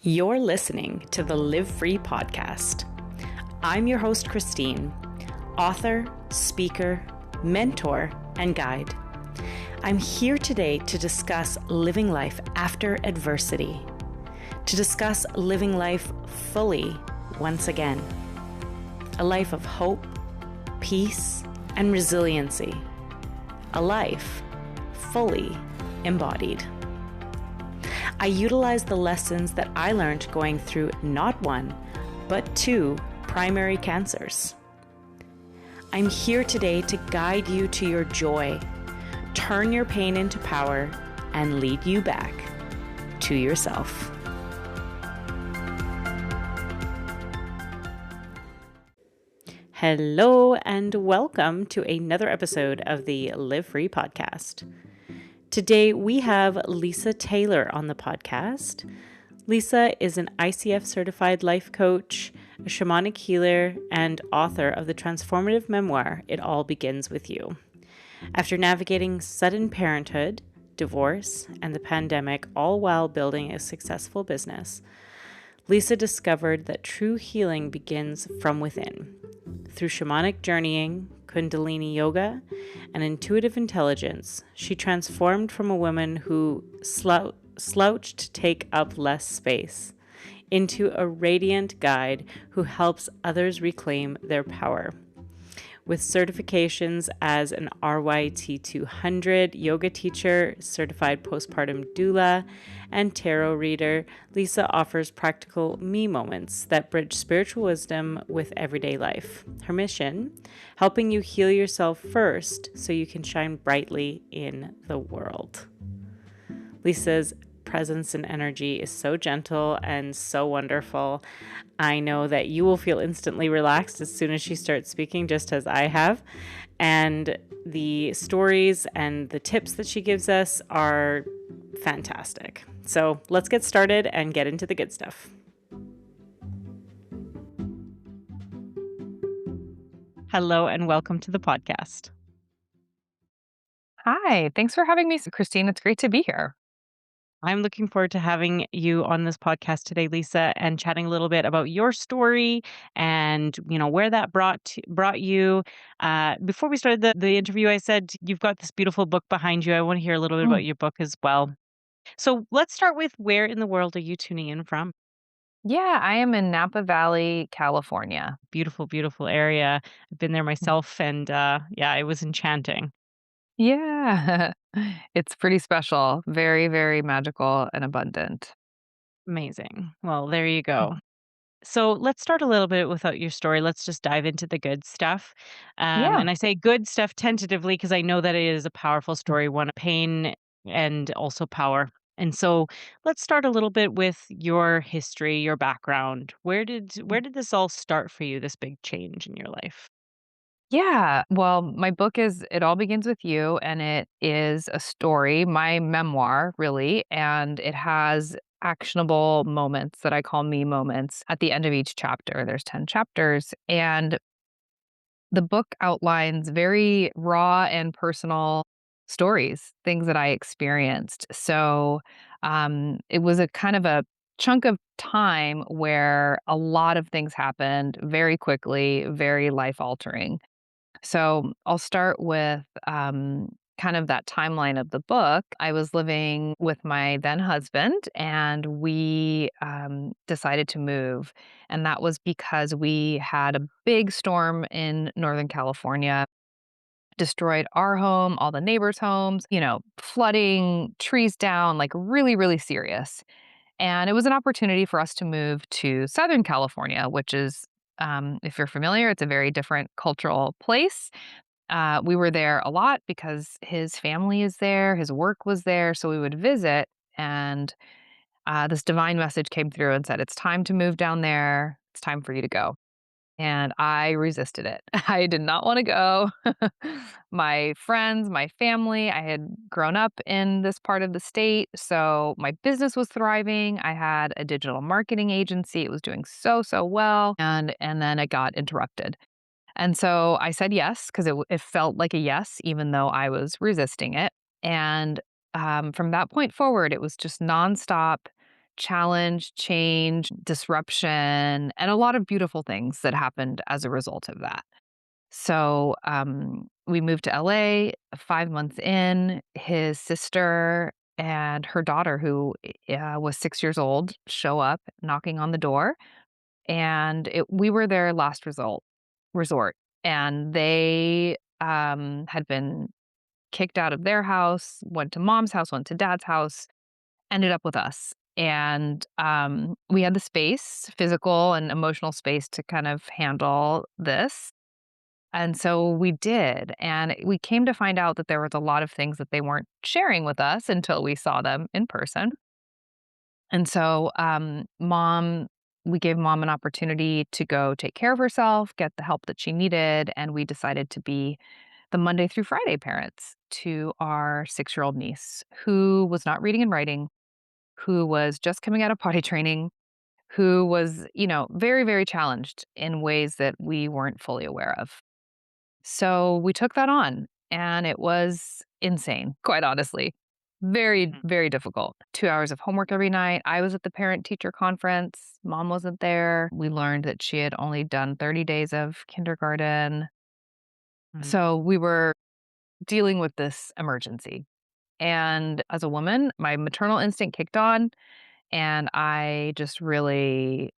You're listening to the Live Free podcast. I'm your host, Christine, author, speaker, mentor, and guide. I'm here today to discuss living life after adversity, to discuss living life fully once again, a life of hope, peace, and resiliency, a life fully embodied. I utilize the lessons that I learned going through not one, but two primary cancers. I'm here today to guide you to your joy, turn your pain into power, and lead you back to yourself. Hello, and welcome to another episode of the Live Free podcast. Today, we have Lisa Taylor on the podcast. Lisa is an ICF certified life coach, a shamanic healer, and author of the transformative memoir, It All Begins With You. After navigating sudden parenthood, divorce, and the pandemic, all while building a successful business, Lisa discovered that true healing begins from within. Through shamanic journeying, Kundalini yoga, and intuitive intelligence, she transformed from a woman who slouched to take up less space into a radiant guide who helps others reclaim their power. With certifications as an RYT 200 yoga teacher, certified postpartum doula, and tarot reader, Lisa offers practical me moments that bridge spiritual wisdom with everyday life. Her mission, helping you heal yourself first so you can shine brightly in the world. Lisa's presence and energy is so gentle and so wonderful. I know that you will feel instantly relaxed as soon as she starts speaking, just as I have. And the stories and the tips that she gives us are fantastic. So let's get started and get into the good stuff. Hello and welcome to the podcast. Hi, thanks for having me, Christine. It's great to be here. I'm looking forward to having you on this podcast today, Lisa, and chatting a little bit about your story and where that brought you. Before we started the interview, I said you've got this beautiful book behind you. I want to hear a little bit Mm. about your book as well. So let's start with, where in the world are you tuning in from? Yeah, I am in Napa Valley, California. Beautiful, beautiful area. I've been there Mm. myself, and yeah, it was enchanting. Yeah, it's pretty special. Very, very magical and abundant. Amazing. Well, there you Mm. go. So let's start a little bit without your story. Let's just dive into the good stuff. Yeah. And I say good stuff tentatively because I know that it is a powerful Mm. story, one of pain and also power. And so let's start a little bit with your history, your background. Where did this all start for you, this big change in your life? Yeah. Well, my book is It All Begins With You, and it is a story, my memoir, really. And it has actionable moments that I call me moments at the end of each chapter. There's 10 chapters. And the book outlines very raw and personal stories, things that I experienced. So it was a kind of a chunk of time where a lot of things happened very quickly, very life altering. So I'll start with kind of that timeline of the book. I was living with my then husband, and we decided to move. And that was because we had a big storm in Northern California, destroyed our home, all the neighbors' homes, flooding, trees down, like really, really serious. And it was an opportunity for us to move to Southern California, which is, if you're familiar, it's a very different cultural place. We were there a lot because his family is there, his work was there, so we would visit. And this divine message came through and said, "It's time to move down there. It's time for you to go." And I resisted it. I did not want to go. My friends, my family, I had grown up in this part of the state. So my business was thriving. I had a digital marketing agency. It was doing so, so well. And then it got interrupted. And so I said yes, because it felt like a yes, even though I was resisting it. And from that point forward, it was just nonstop challenge, change, disruption, and a lot of beautiful things that happened as a result of that. So we moved to LA 5 months in. His sister and her daughter, who was 6 years old, show up knocking on the door. And we were their last resort. And they had been kicked out of their house, went to mom's house, went to dad's house, ended up with us. And we had the space, physical and emotional space to kind of handle this. And so we did. And we came to find out that there was a lot of things that they weren't sharing with us until we saw them in person. And so, we gave mom an opportunity to go take care of herself, get the help that she needed. And we decided to be the Monday through Friday parents to our 6-year-old niece who was not reading and writing, who was just coming out of potty training, who was, very, very challenged in ways that we weren't fully aware of. So we took that on, and it was insane, quite honestly. Very, Mm. very difficult. 2 hours of homework every night. I was at the parent teacher conference. Mom wasn't there. We learned that she had only done 30 days of kindergarten. Mm. So we were dealing with this emergency. And as a woman, my maternal instinct kicked on, and I just really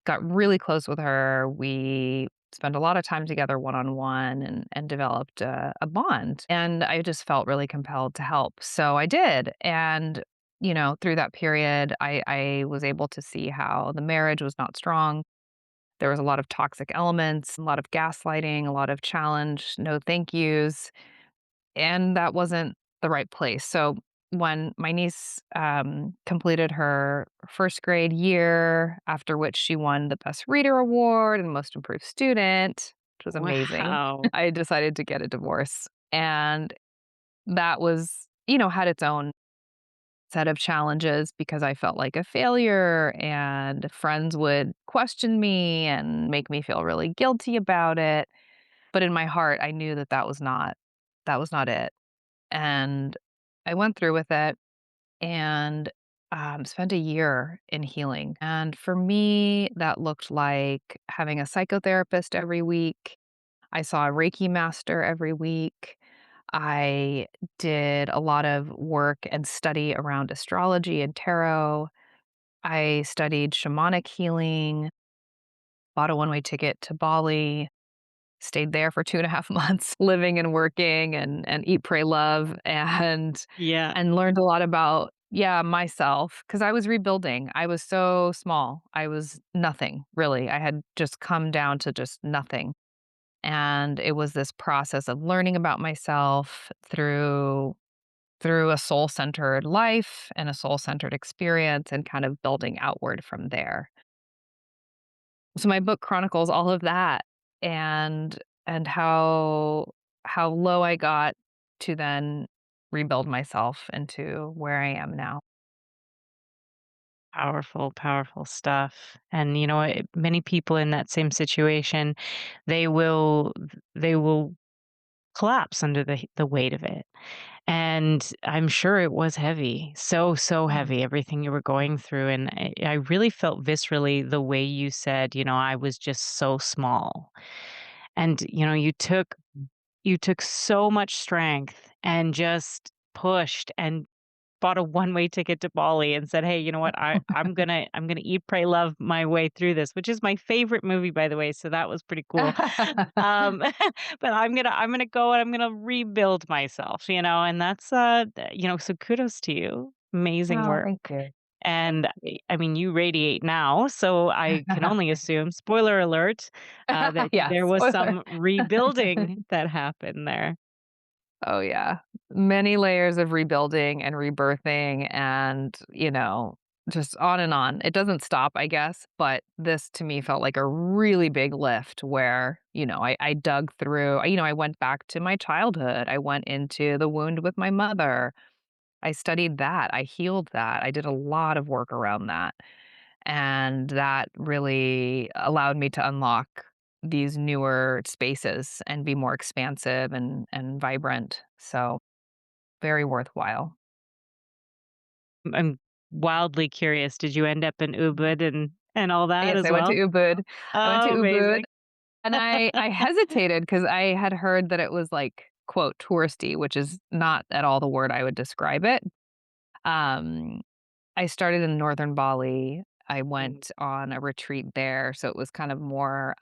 got really close with her. We spent a lot of time together one on one and developed a bond. And I just felt really compelled to help. So I did. And, through that period, I was able to see how the marriage was not strong. There was a lot of toxic elements, a lot of gaslighting, a lot of challenge, no thank yous, and that wasn't the right place. So when my niece completed her first grade year, after which she won the Best Reader Award and Most Improved Student, which was amazing, Wow. I decided to get a divorce. And that was, had its own set of challenges because I felt like a failure and friends would question me and make me feel really guilty about it. But in my heart, I knew that that was not it. And I went through with it and spent a year in healing. And for me, that looked like having a psychotherapist every week. I saw a Reiki master every week. I did a lot of work and study around astrology and tarot. I studied shamanic healing, bought a one-way ticket to Bali, stayed there for 2.5 months, living and working and eat, pray, love, and Yeah. learned a lot about, yeah, myself because I was rebuilding. I was so small. I was nothing, really. I had just come down to just nothing, and it was this process of learning about myself through a soul-centered life and a soul-centered experience and kind of building outward from there. So my book chronicles all of that and how low I got to then rebuild myself into where I am now. Powerful, powerful stuff. And many people in that same situation, they will they will collapse under the weight of it. And I'm sure it was heavy. So, so Mm. heavy, everything you were going through. And I really felt viscerally the way you said, I was just so small. And, you took so much strength and just pushed and bought a one-way ticket to Bali and said, "Hey, you know what? I'm gonna eat, pray, love my way through this," which is my favorite movie, by the way. So that was pretty cool. Um, but I'm gonna go and I'm gonna rebuild myself, and that's so kudos to you. Amazing Oh, work. thank you. And I mean, you radiate now, so I can only assume, spoiler alert, that Yeah, there was spoiler. some rebuilding that happened there. Oh, yeah. Many layers of rebuilding and rebirthing and, just on and on. It doesn't stop, I guess, but this to me felt like a really big lift where, I dug through, I went back to my childhood. I went into the wound with my mother. I studied that. I healed that. I did a lot of work around that. And that really allowed me to unlock these newer spaces and be more expansive and vibrant. So very worthwhile. I'm wildly curious. Did you end up in Ubud and all that Yes, as I went to well? Ubud. I went to Oh, Ubud, amazing. and I hesitated because I had heard that it was, like, quote, "touristy," which is not at all the word I would describe it. Um, I started in northern Bali. I Mhm. went on a retreat there, so it was kind of more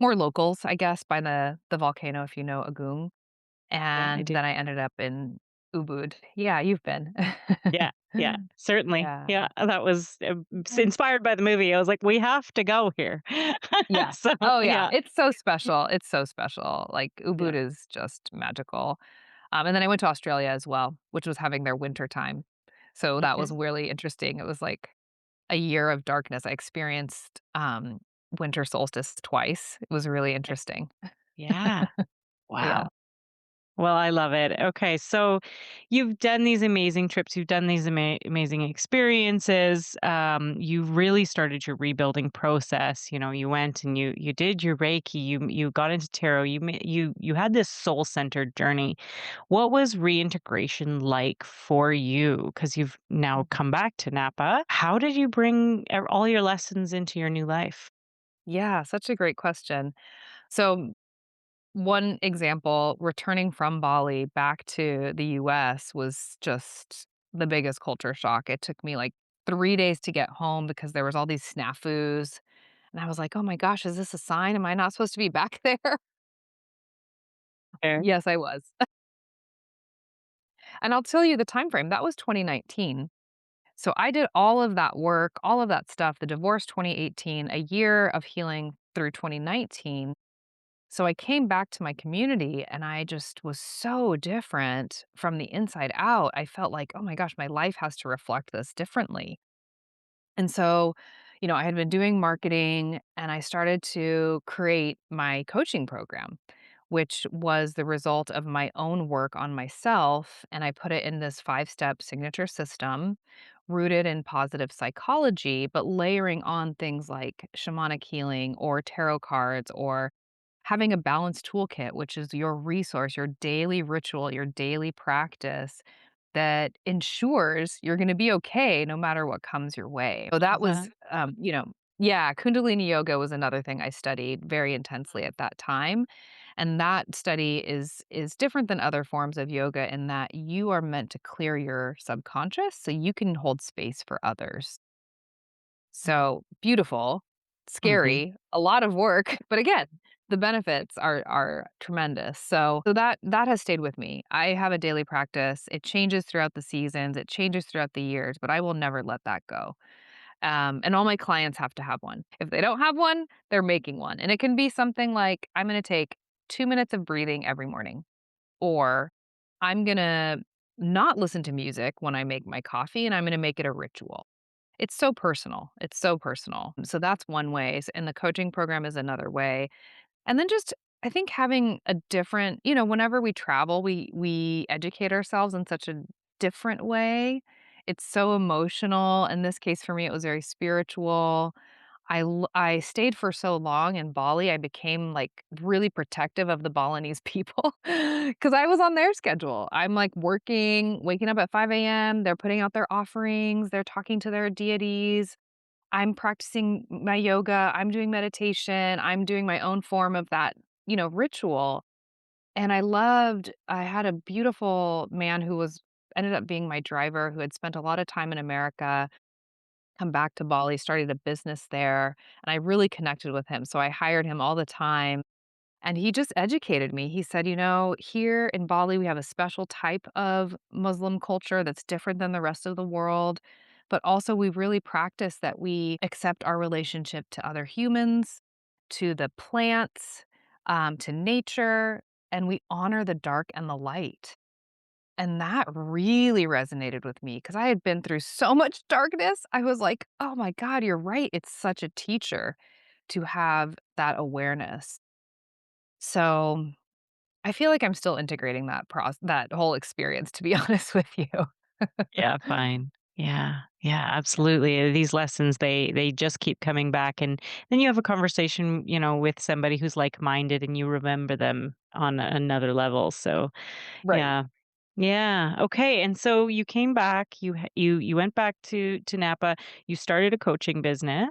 locals, I guess, by the volcano, if you know Agung, Yeah, I and do. then I ended up in Ubud. Yeah, you've been. Yeah, yeah, certainly. Yeah. Yeah, that was, inspired by the movie. I was like, "We have to go here." Yeah. So, Oh, yeah, yeah, it's so special, it's so special, like, yeah, Ubud is just magical. And then I went to Australia as well, which was having their winter time. So that was okay. really interesting. It was like a year of darkness. I experienced, winter solstice twice. It was really Eh, interesting. yeah, Yeah. wow. Well, I love it. Okay, so you've done these amazing trips, you've done these amazing experiences. You really started your rebuilding process. You know, you went and you did your Reiki, you got into tarot, you had this soul centered journey. What was reintegration like for you? Because you've now Mhm. come back to Napa. How did you bring all your lessons into your new life? Yeah, such a great question. So, one example, returning from Bali back to the US was just the biggest culture shock. It took me, like, 3 days to get home because there was all these snafus, and I was like, "Oh my gosh, is this a sign? Am I not supposed to be back there?" Fair. Yes, I was. And I'll tell you the time frame, that was 2019. So I did all of that work, all of that stuff, the divorce 2018, a year of healing through 2019. So I came back to my community and I just was so different from the inside out. I felt like, "Oh my gosh, my life has to reflect this differently." And so, I had been doing marketing and I started to create my coaching program, which was the result of my own work on myself. And I put it in this 5 step signature system rooted in positive psychology, but layering on things like shamanic healing or tarot cards or having a balanced toolkit, which is your resource, your daily ritual, your daily practice that ensures you're gonna be okay no matter what comes your way. So that Love was, that. yeah, Kundalini yoga was another thing I studied very intensely at that time, and that study is different than other forms of yoga in that you are meant to clear your subconscious so you can hold space for others. So, beautiful, Mm-hmm. scary, a lot of work, but again, the benefits are tremendous. So that has stayed with me. I have a daily practice. It changes throughout the seasons, it changes throughout the years, but I will never let that go. And all my clients have to have one. If they don't have one, they're making one. And it can be something like, I'm gonna take 2 minutes of breathing every morning, or I'm gonna not listen to music when I make my coffee, and I'm gonna make it a ritual. It's so personal. It's so personal. So that's one way, and the coaching program is another way. And then just I think having a different, whenever we travel, we educate ourselves in such a different way. It's so emotional. In this case for me, it was very spiritual. I stayed for so long in Bali, I became, like, really protective of the Balinese people because I was on their schedule. I'm, like, waking up at 5 AM, they're putting out their offerings, they're talking to their deities, I'm practicing my yoga, I'm doing meditation, I'm doing my own form of that, ritual, and I had a beautiful man who ended up being my driver who had spent a lot of time in America, come back to Bali, started a business there, and I really connected with him, so I hired him all the time, and he just educated me. He said, here in Bali, we have a special type of Muslim culture that's different than the rest of the world, but also we really practice that we accept our relationship to other humans, to the plants, to nature, and we honor the dark and the light." And that really resonated with me because I had been through so much darkness. I was like, "Oh my god, you're right." It's such a teacher to have that awareness. So, I feel like I'm still integrating that whole experience, to be honest with you. Yeah, fine. Yeah. Yeah, absolutely. These lessons, they just keep coming back, and then you have a conversation, with somebody who's like-minded and you remember them on another level. So, Right. yeah. Yeah. Okay. And so you came back, you went back to Napa, you started a coaching business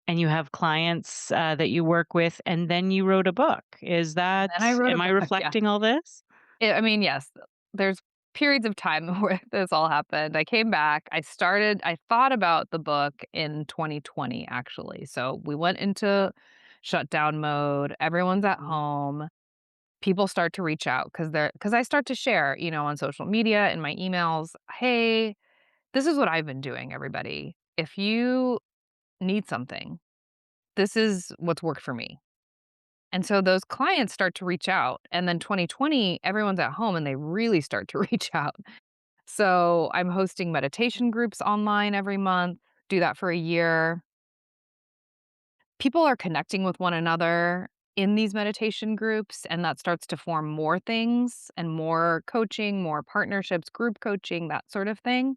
and you have clients that you work with and then you wrote a book. Is And that then I wrote a am I book, yeah. reflecting all this? I mean, yes, there's periods of time where this all happened. I came back, I thought about the book in 2020, actually. So we went into shutdown mode, everyone's at Mhm. home. People start to reach out because I start to share, on social media, in my emails, "Hey, this is what I've been doing, everybody. If you need something, this is what's worked for me." And so those clients start to reach out, and then 2020, everyone's at home and they really start to reach out. So I'm hosting meditation groups online every month, do that for a year. People are connecting with one another in these meditation groups, and that starts to form more things and more coaching, more partnerships, group coaching, that sort of thing.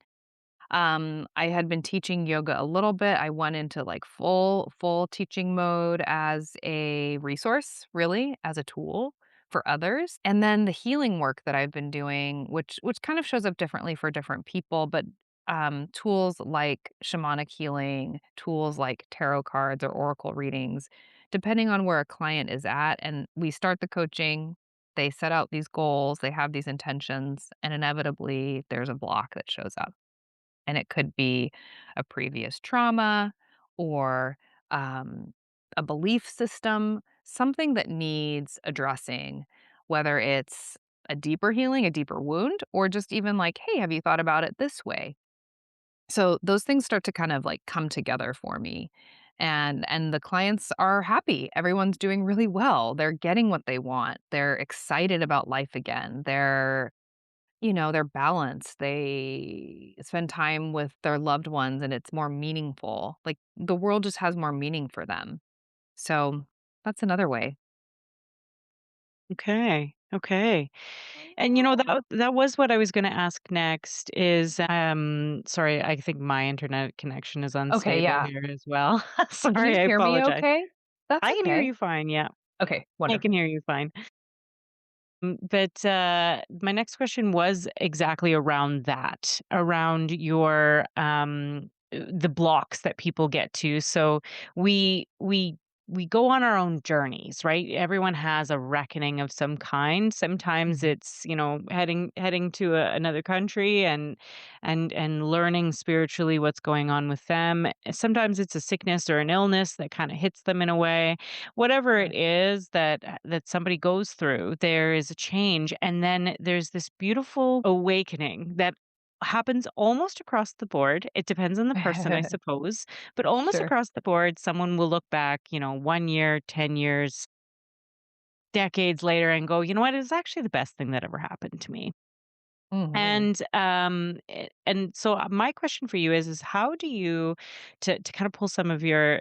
I had been teaching yoga a little bit. I went into like full teaching mode as a resource, really, as a tool for others. And then the healing work that I've been doing, which kind of shows up differently for different people, but tools like shamanic healing, tools like tarot cards or oracle readings, depending on where a client is at. And we start the coaching, they set out these goals, they have these intentions, and inevitably there's a block that shows up. And it could be a previous trauma or um, a belief system, something that needs addressing, whether it's a deeper healing, a deeper wound, or just even like, hey, have you thought about it this way? So those things start to kind of like come together for me. And the clients are happy. Everyone's doing really well. They're getting what they want. They're excited about life again. They're balanced. They spend time with their loved ones and it's more meaningful. Like the world just has more meaning for them. So that's another way. Okay. Okay. And that was what I was going to ask next is sorry, I think my internet connection is Okay, unstable yeah. here as well. Can you Sorry, I hear me apologize. okay? That's I can hear okay. you fine. Yeah. Okay, I can wonderful. hear you fine. But my next question was exactly around that, around the blocks that people get to. So we we we go on our own journeys, right? Everyone has a reckoning of some kind. Sometimes Mhm. it's heading to another country and learning spiritually what's going on with them. Sometimes it's a sickness or an illness that kind of hits them in a way. Whatever it Right. is that somebody goes through, there is a change, and then there's this beautiful awakening that happens almost across the board. It depends on the person, I suppose, but almost Sure. across the board, someone will look back, 1 year, 10 years, decades later and go, "You know what? It was actually the best thing that ever happened to me." Mhm. And so my question for you is how do you to kind of pull some of your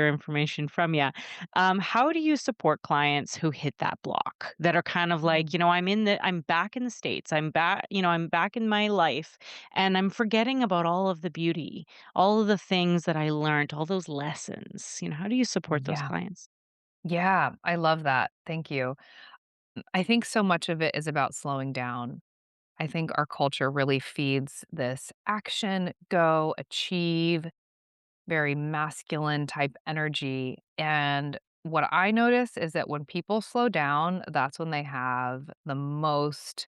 information from you, how do you support clients who hit that block that are kind of like, Mhm. I'm back in the States, I'm back in my life and I'm forgetting about all of the beauty, all of the things that I learned, all those lessons. How do you support those Yeah. clients? Yeah, I love that. Thank you. I think so much of it is about slowing down. I think our culture really feeds this action, go, achieve, very masculine type energy. And what I notice is that when people slow down, that's when they have the most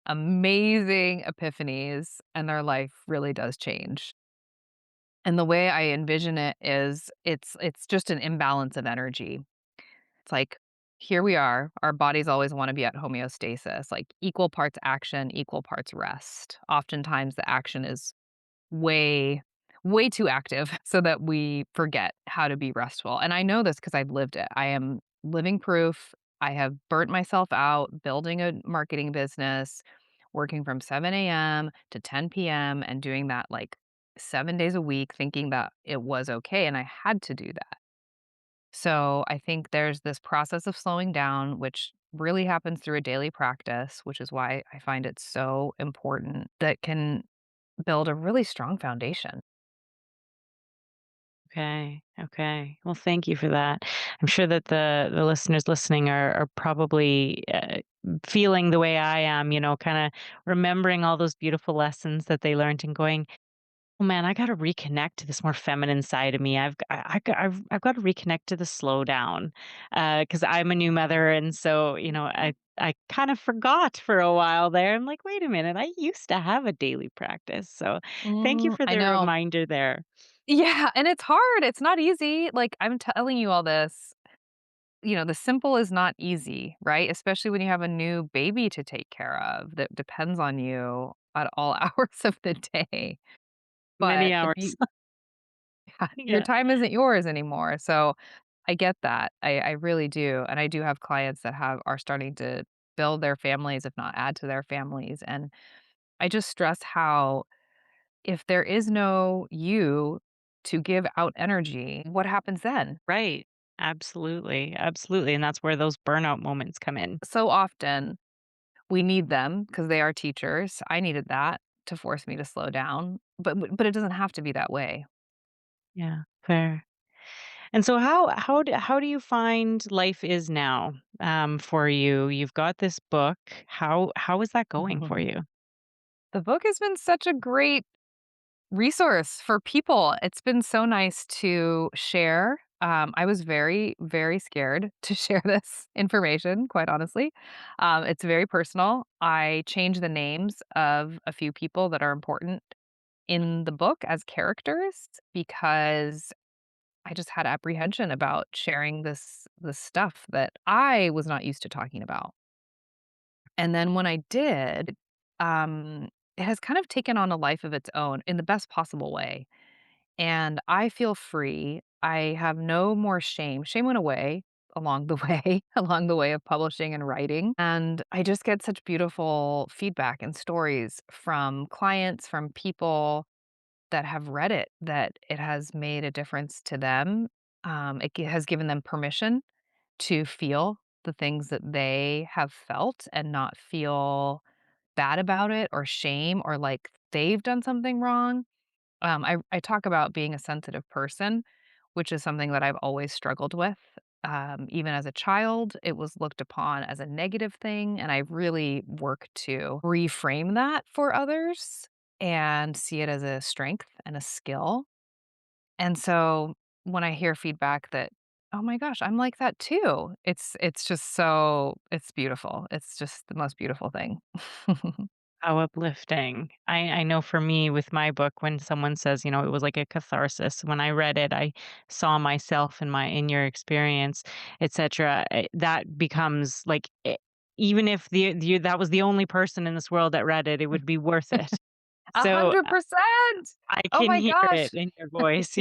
amazing epiphanies and their life really does change. And the way I envision it is it's just an imbalance of energy. It's like here we are, our bodies always want to be at homeostasis, like equal parts action, equal parts rest. Oftentimes the action is way, way too active so that we forget how to be restful. And I know this because I've lived it. I am living proof. I have burnt myself out building a marketing business, working from 7 a.m. to 10 p.m. and doing that like 7 days a week, thinking that it was okay. And I had to do that. So I think there's this process of slowing down, which really happens through a daily practice, which is why I find it so important that can build a really strong foundation. Okay. Okay. Well, thank you for that. I'm sure that the listeners listening are probably feeling the way I am, kind of remembering all those beautiful lessons that they learned and going, "Oh man, I got to reconnect to this more feminine side of me. I've got to reconnect to the slowdown because I'm a new mother, and so I kind of forgot for a while there. I'm like, wait a minute, I used to have a daily practice. So, thank you for I the know. reminder there. Yeah, and it's hard, it's not easy, like, I'm telling you all this, the simple is not easy, right? Especially when you have a new baby to take care of that depends on you at all hours of the day. Many But if hours. you your Yeah. time isn't yours anymore, so I get that, I really do, and I do have clients that are starting to build their families, if not add to their families, and I just stress how if there is no you to give out energy, what happens then? Right. Absolutely. Absolutely. And that's where those burnout moments come in. So often we need them because they are teachers. I needed that to force me to slow down, but it doesn't have to be that way. Yeah. Fair. And so how do you find life is now for you? You've got this book. How is that going for you? The book has been such a great resource for people. It's been so nice to share. I was very, very scared to share this information, quite honestly. It's very personal. I changed the names of a few people that are important in the book as characters because I just had apprehension about sharing this stuff that I was not used to talking about. And then when I did, it has kind of taken on a life of its own in the best possible way. And I feel free. I have no more shame. Shame went away along the way, along the way of publishing and writing. And I just get such beautiful feedback and stories from clients, from people that have read it, that it has made a difference to them. Has given them permission to feel the things that they have felt and not feel bad about it or shame or like they've done something wrong. I talk about being a sensitive person, which is something that I've always struggled with. Even as a child, it was looked upon as a negative thing. And I really work to reframe that for others and see it as a strength and a skill. And so when I hear feedback that, oh my gosh, I'm like that too, it's just it's beautiful. It's just the most beautiful thing. How uplifting. I know for me with my book, when someone says, it was like a catharsis. When I read it, I saw myself in your experience, etc. That becomes like even if that was the only person in this world that read it, it would be worth it. A So 100%. I Oh can my hear it gosh. in your voice.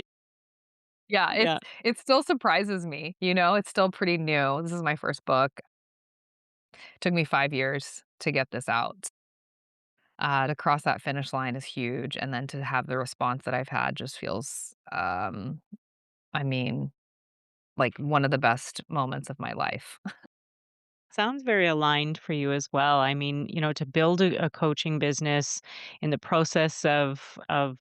Yeah, Yeah. it still surprises me, it's still pretty new. This is my first book. Took me 5 years to get this out. To cross that finish line is huge, and then to have the response that I've had just feels, I mean, like one of the best moments of my life. Sounds very aligned for you as well. I mean, to build a coaching business in the process of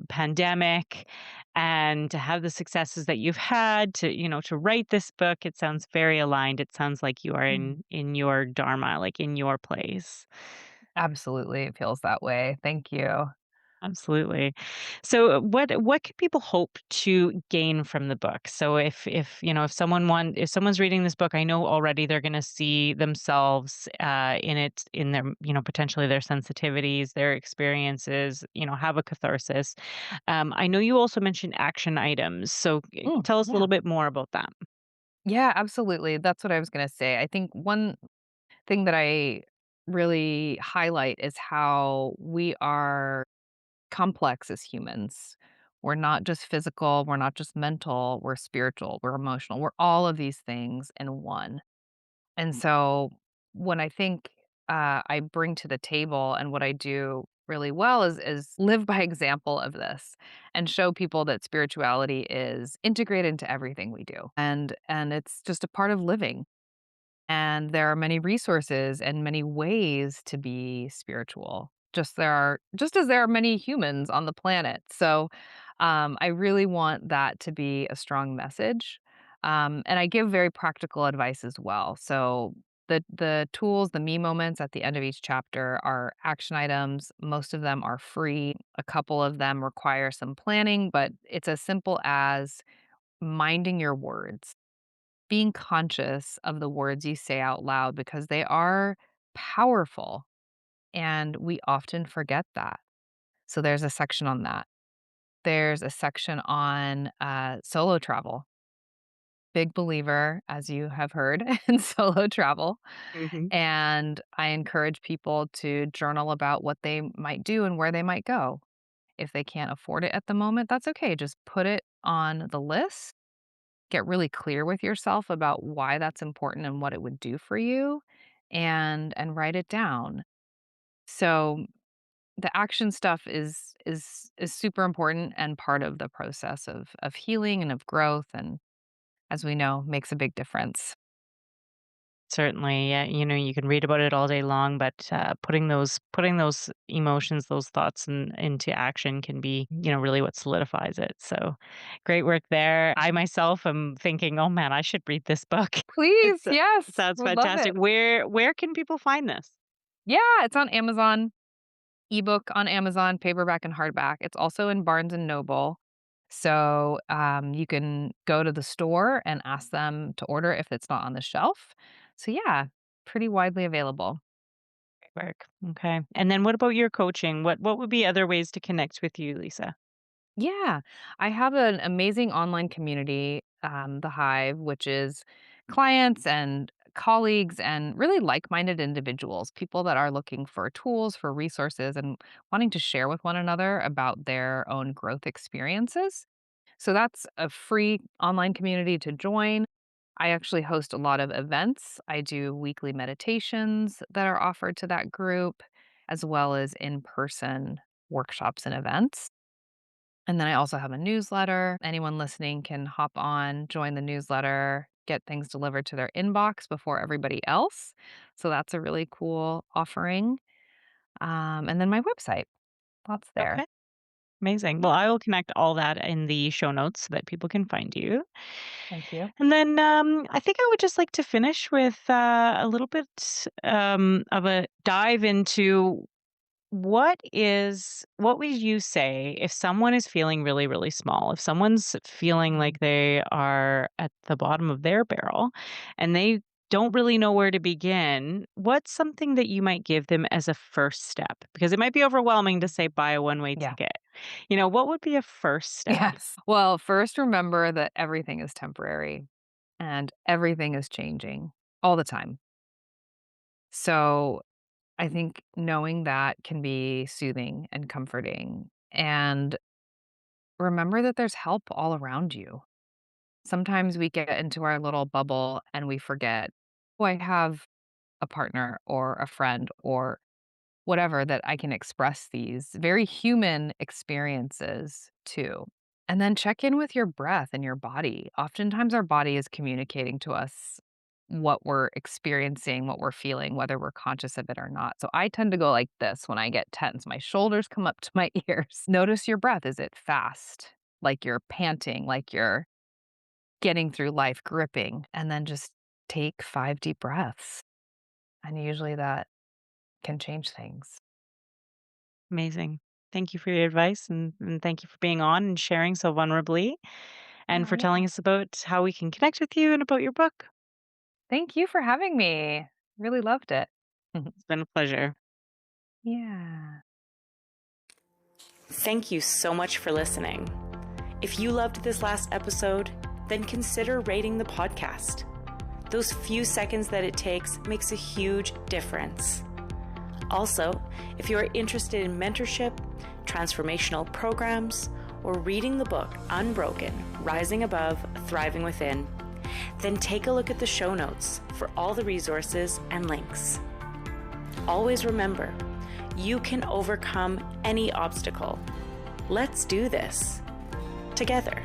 pandemic and to have the successes that you've had to write this book, it sounds very aligned. It sounds like you are Mm. in your dharma, like in your place. Absolutely, it feels that way. Thank you. Absolutely. So what can people hope to gain from the book? So if someone's reading this book, I know already they're going to see themselves in it, in their potentially their sensitivities, their experiences, have a catharsis. I know you also mentioned action items. So tell us a Yeah. little bit more about that. Yeah, absolutely. That's what I was gonna say. I think one thing that I really highlight is how we are complex as humans. We're not just physical, we're not just mental, we're spiritual, we're emotional, we're all of these things in one. And so when I think I bring to the table and what I do really well is live by example of this and show people that spirituality is integrated into everything we do. And it's just a part of living. And there are many resources and many ways to be spiritual. Just as there are many humans on the planet. So I really want that to be a strong message. And I give very practical advice as well. So the tools, the me moments at the end of each chapter are action items. Most of them are free. A couple of them require some planning, but it's as simple as minding your words, being conscious of the words you say out loud because they are powerful and we often forget that. So there's a section on that. There's a section on solo travel. Big believer, as you have heard, in solo travel. Hmm. And I encourage people to journal about what they might do and where they might go. If they can't afford it at the moment, that's okay. Just put it on the list. Get really clear with yourself about why that's important and what it would do for you and write it down. So the action stuff is super important and part of the process of healing and of growth and as we know makes a big difference. Certainly, yeah, you can read about it all day long, but putting those emotions, those thoughts into action can be, really what solidifies it. So, great work there. I myself am thinking, oh man, I should read this book. Please, It's yes, sounds would love fantastic. it. Where can people find this? Yeah, it's on Amazon, ebook on Amazon, paperback and hardback. It's also in Barnes and Noble. So you can go to the store and ask them to order if it's not on the shelf. So yeah, pretty widely available. Great work. Okay. And then what about your coaching? What would be other ways to connect with you, Lisa? Yeah, I have an amazing online community, The Hive, which is clients and colleagues and really like minded individuals, people that are looking for tools, for resources, and wanting to share with one another about their own growth experiences. So that's a free online community to join. I actually host a lot of events. I do weekly meditations that are offered to that group, as well as in person workshops and events. And then I also have a newsletter. Anyone listening can hop on, join the newsletter, get things delivered to their inbox before everybody else. So that's a really cool offering. And then my website, that's there. Okay. Amazing. Well, I will connect all that in the show notes so that people can find you. Thank you. And then I think I would just like to finish with a little bit of a dive into what would you say if someone is feeling really, really small, if someone's feeling Mm. like they are at the bottom of their barrel and they don't really know where to begin, what's something that you might give them as a first step? Because it might be overwhelming to say buy a one-way Yeah. ticket. What would be a first step? Yes. Well, first, remember that everything is temporary and everything is changing all the time. So I think knowing that can be soothing and comforting. And remember that there's help all around you. Sometimes we get into our little bubble and we forget, oh, I have a partner or a friend or whatever that I can express these very human experiences to. And then check in with your breath and your body. Oftentimes, our body is communicating to us what we're experiencing, what we're feeling, whether we're conscious of it or not. So I tend to go like this when I get tense. My shoulders come up to my ears. Notice your breath. Is it fast? Like you're panting, like you're getting through life gripping, and then just take 5 deep breaths. And usually that can change things. Amazing. Thank you for your advice and thank you for being on and sharing so vulnerably and Oh, for telling yeah. us about how we can connect with you and about your book. Thank you for having me. Really loved it. It's been a pleasure. Yeah. Thank you so much for listening. If you loved this last episode, then consider rating the podcast. Those few seconds that it takes makes a huge difference. Also, if you are interested in mentorship, transformational programs, or reading the book Unbroken, Rising Above, Thriving Within, then take a look at the show notes for all the resources and links. Always remember, you can overcome any obstacle. Let's do this together.